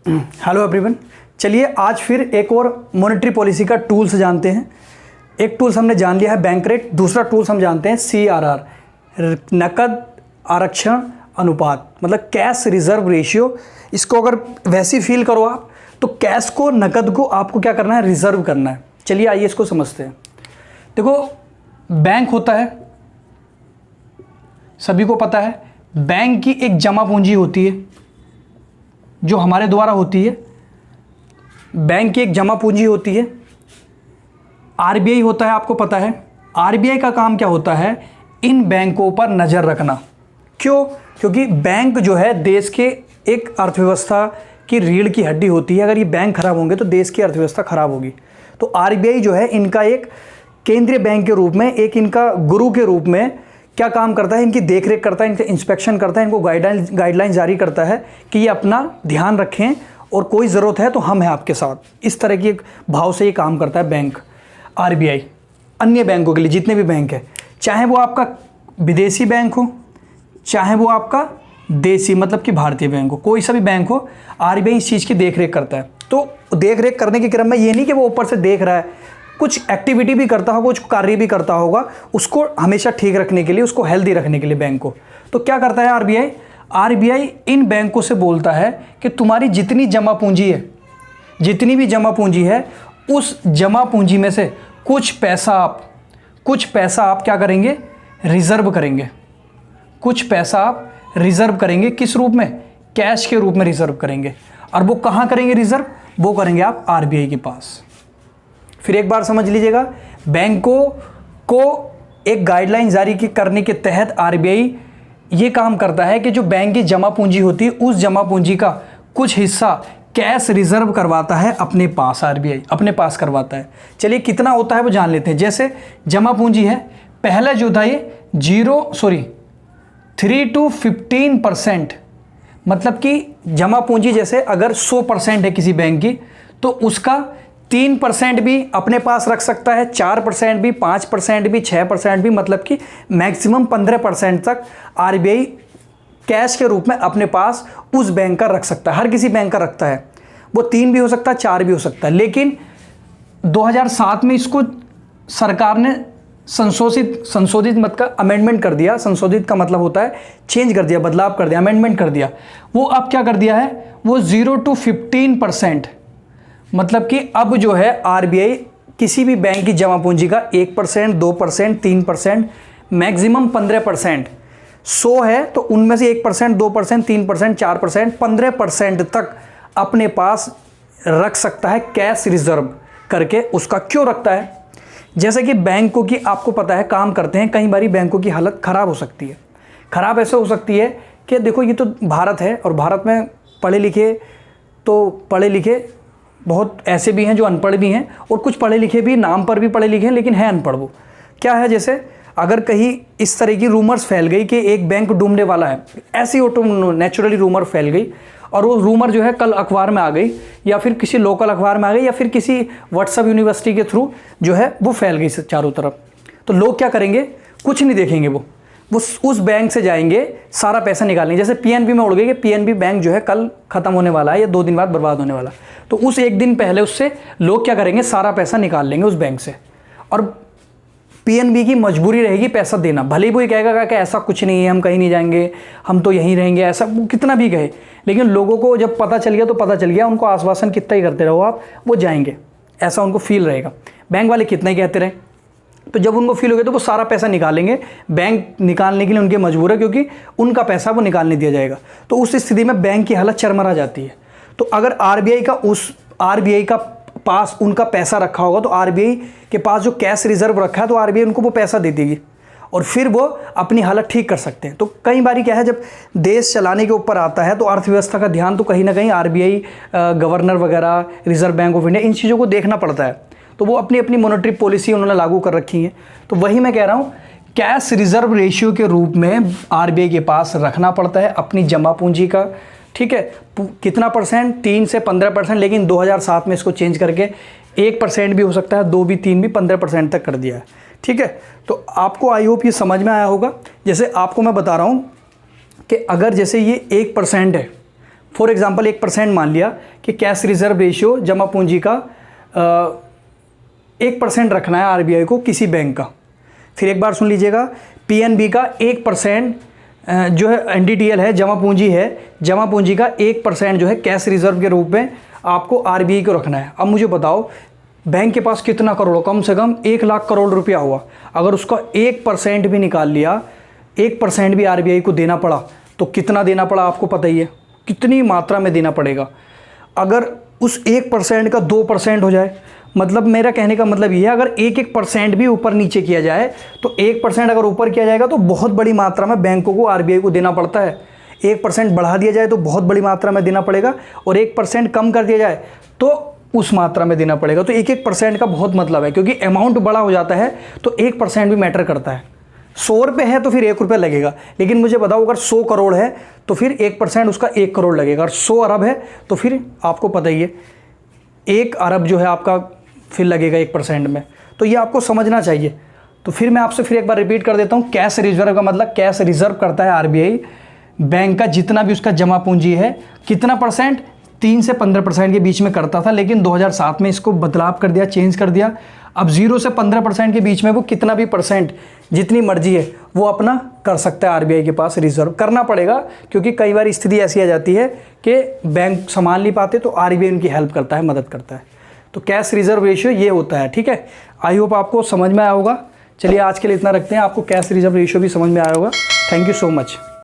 Hello everyone, चलिए आज फिर एक और मॉनेटरी पॉलिसी का टूल्स जानते हैं। एक टूल्स हमने जान लिया है बैंक रेट, दूसरा टूल्स हम जानते हैं CRR, नकद आरक्षण अनुपात, मतलब कैश रिजर्व रेशियो। इसको अगर वैसे फील करो आप तो कैश को, नकद को आपको क्या करना है, रिजर्व करना है। चलिए आइए इसको समझते हैं। देखो, बैंक होता है, सभी को पता है, बैंक की एक जमा पूंजी होती है जो हमारे द्वारा होती है। बैंक की एक जमा पूंजी होती है। RBI होता है, आपको पता है। RBI का काम क्या होता है, इन बैंकों पर नज़र रखना। क्यों? क्योंकि बैंक जो है देश के एक अर्थव्यवस्था की रीढ़ की हड्डी होती है। अगर ये बैंक खराब होंगे तो देश की अर्थव्यवस्था खराब होगी। तो RBI जो है इनका एक केंद्रीय बैंक के रूप में, एक इनका गुरु के रूप में क्या काम करता है, इनकी देखरेख करता है, इनका इंस्पेक्शन करता है, इनको गाइडलाइन जारी करता है कि ये अपना ध्यान रखें और कोई ज़रूरत है तो हम हैं आपके साथ। इस तरह की एक भाव से ये काम करता है बैंक RBI अन्य बैंकों के लिए, जितने भी बैंक है, चाहे वो आपका विदेशी बैंक हो, चाहे वो आपका देसी मतलब कि भारतीय बैंक हो, कोई सा भी बैंक हो, RBI इस चीज़ की देखरेख करता है। तो देखरेख करने के क्रम में ये नहीं कि वो ऊपर से देख रहा है, कुछ एक्टिविटी भी करता होगा, कुछ कार्य भी करता होगा, उसको हमेशा ठीक रखने के लिए, उसको हेल्दी रखने के लिए बैंक को। तो क्या करता है RBI इन बैंकों से बोलता है कि तुम्हारी जितनी जमा पूंजी है, जितनी भी जमा पूंजी है, उस जमा पूंजी में से कुछ पैसा आप क्या करेंगे, रिजर्व करेंगे। कुछ पैसा आप रिजर्व करेंगे, किस रूप में, कैश के रूप में रिजर्व करेंगे। और वो कहाँ करेंगे रिजर्व, वो करेंगे आप RBI के पास। फिर एक बार समझ लीजिएगा, बैंकों को एक गाइडलाइन जारी करने के तहत RBI ये काम करता है कि जो बैंक की जमा पूंजी होती है, उस जमा पूंजी का कुछ हिस्सा कैश रिजर्व करवाता है अपने पास। RBI अपने पास करवाता है। चलिए कितना होता है वो जान लेते हैं। जैसे जमा पूंजी है, पहला जो था ये 3 to 15%, मतलब कि जमा पूंजी जैसे अगर 100% है किसी बैंक की, तो उसका 3% भी अपने पास रख सकता है, 4% भी, 5% भी, 6% भी, मतलब कि मैक्सिमम 15% तक RBI कैश के रूप में अपने पास उस बैंक का रख सकता है। हर किसी बैंक का रखता है। वो 3 भी हो सकता है, 4 भी हो सकता है। लेकिन 2007 में इसको सरकार ने संशोधित मत का अमेंडमेंट कर दिया। संशोधित का मतलब होता है चेंज कर दिया, बदलाव कर दिया, अमेंडमेंट कर दिया। वो अब क्या कर दिया है, वो 0 to 15%, मतलब कि अब जो है RBI किसी भी बैंक की जमा पूंजी का 1%, 2%, 3%, मैक्सिमम 15%, 100 है तो उनमें से 1%, 2%, 3%, 4%, 15% तक अपने पास रख सकता है कैश रिजर्व करके। उसका क्यों रखता है, जैसे कि बैंकों की आपको पता है काम करते हैं, कई बारी बैंकों की हालत ख़राब हो सकती है। ख़राब ऐसे हो सकती है कि देखो, ये तो भारत है और भारत में पढ़े लिखे बहुत ऐसे भी हैं जो अनपढ़ भी हैं, और कुछ पढ़े लिखे भी, नाम पर भी पढ़े लिखे हैं लेकिन हैं अनपढ़। वो क्या है, जैसे अगर कहीं इस तरह की रूमर्स फैल गई कि एक बैंक डूबने वाला है, ऐसी नेचुरली रूमर फैल गई, और वो रूमर जो है कल अखबार में आ गई, या फिर किसी लोकल अखबार में आ गई, या फिर किसी व्हाट्सएप यूनिवर्सिटी के थ्रू जो है वो फैल गई चारों तरफ, तो लोग क्या करेंगे, कुछ नहीं देखेंगे, वो उस बैंक से जाएंगे सारा पैसा निकालेंगे। जैसे PNB में उड़ गई कि PNB बैंक जो है कल ख़त्म होने वाला है या 2 दिन बाद बर्बाद होने वाला, तो उस एक दिन पहले उससे लोग क्या करेंगे, सारा पैसा निकाल लेंगे उस बैंक से। और PNB की मजबूरी रहेगी पैसा देना, भले ही वो ये कहेगा कि ऐसा कुछ नहीं है, हम कहीं नहीं जाएंगे, हम तो यहीं रहेंगे, ऐसा वो कितना भी कहे, लेकिन लोगों को जब पता चल गया तो पता चल गया, उनको आश्वासन कितना ही करते रहो आप, वो जाएंगे, ऐसा उनको फील रहेगा। बैंक वाले कितना ही कहते रहे, तो जब उनको फील हो गया तो वो सारा पैसा निकालेंगे। बैंक निकालने के लिए उनके मजबूर है, क्योंकि उनका पैसा वो निकालने दिया जाएगा। तो उस स्थिति में बैंक की हालत चरमरा जाती है। तो अगर RBI का पास उनका पैसा रखा होगा, तो RBI के पास जो कैश रिजर्व रखा है, तो RBI उनको वो पैसा दे देगी और फिर वो अपनी हालत ठीक कर सकते हैं। तो कई बारी क्या है, जब देश चलाने के ऊपर आता है तो अर्थव्यवस्था का ध्यान तो कहीं ना कहीं RBI, गवर्नर वगैरह, रिजर्व बैंक ऑफ इंडिया, इन चीज़ों को देखना पड़ता है। तो वो अपनी अपनी मॉनेटरी पॉलिसी उन्होंने लागू कर रखी है। तो वही मैं कह रहा हूँ, कैश रिजर्व रेशियो के रूप में RBI के पास रखना पड़ता है अपनी जमा पूंजी का। ठीक है, कितना %, 3 से 15%, लेकिन 2007 में इसको चेंज करके 1% भी हो सकता है, 2 भी, 3 भी, 15% तक कर दिया है। ठीक है, तो आपको आई होप ये समझ में आया होगा। जैसे आपको मैं बता रहा हूँ कि अगर जैसे ये 1% है, फॉर एग्जांपल 1% मान लिया कि कैश रिजर्व रेशियो जमा पूंजी का 1% रखना है आरबीआई को किसी बैंक का। फिर एक बार सुन लीजिएगा, पीएनबी का 1% जो है एनडीटीएल है, जमा पूंजी है, जमा पूंजी का 1% जो है कैश रिजर्व के रूप में आपको आरबीआई को रखना है। अब मुझे बताओ बैंक के पास कितना करोड़, कम से कम 1 लाख करोड़ रुपया हुआ, अगर उसका 1% भी निकाल लिया, 1% भी आरबीआई को देना पड़ा तो कितना देना पड़ा आपको पता ही है, कितनी मात्रा में देना पड़ेगा। अगर उस 1% का 2% हो जाए, मतलब मेरा कहने का मतलब ये है, अगर 1% भी ऊपर नीचे किया जाए तो 1% अगर ऊपर किया जाएगा तो बहुत बड़ी मात्रा में बैंकों को आरबीआई को देना पड़ता है। 1% बढ़ा दिया जाए तो बहुत बड़ी मात्रा में देना पड़ेगा, और 1% कम कर दिया जाए तो उस मात्रा में देना पड़ेगा। तो 1% का बहुत मतलब है, क्योंकि अमाउंट बड़ा हो जाता है तो 1% भी मैटर करता है। 100 रुपये है तो फिर 1 रुपया लगेगा, लेकिन मुझे बताओ अगर 100 करोड़ है तो फिर 1% उसका 1 करोड़ लगेगा, और 100 अरब है तो फिर आपको पता ही है 1 अरब जो है आपका फिर लगेगा 1% में। तो ये आपको समझना चाहिए। तो फिर मैं आपसे फिर एक बार रिपीट कर देता हूँ, कैश रिजर्व का मतलब कैश रिजर्व करता है आरबीआई बैंक का जितना भी उसका जमा पूंजी है, कितना परसेंट, 3 से 15% के बीच में करता था, लेकिन 2007 में इसको बदलाव कर दिया, चेंज कर दिया। अब 0 से 15% के बीच में वो कितना भी परसेंट, जितनी मर्जी है वो अपना कर सकता है, आरबीआई के पास रिजर्व करना पड़ेगा, क्योंकि कई बार स्थिति ऐसी आ जाती है कि बैंक संभाल नहीं पाते तो आरबीआई उनकी हेल्प करता है, मदद करता है। तो कैश रिजर्व रेशियो ये होता है, ठीक है। आई होप आपको समझ में आया होगा। चलिए आज के लिए इतना रखते हैं, आपको कैश रिजर्व रेशियो भी समझ में आया होगा। Thank you so much.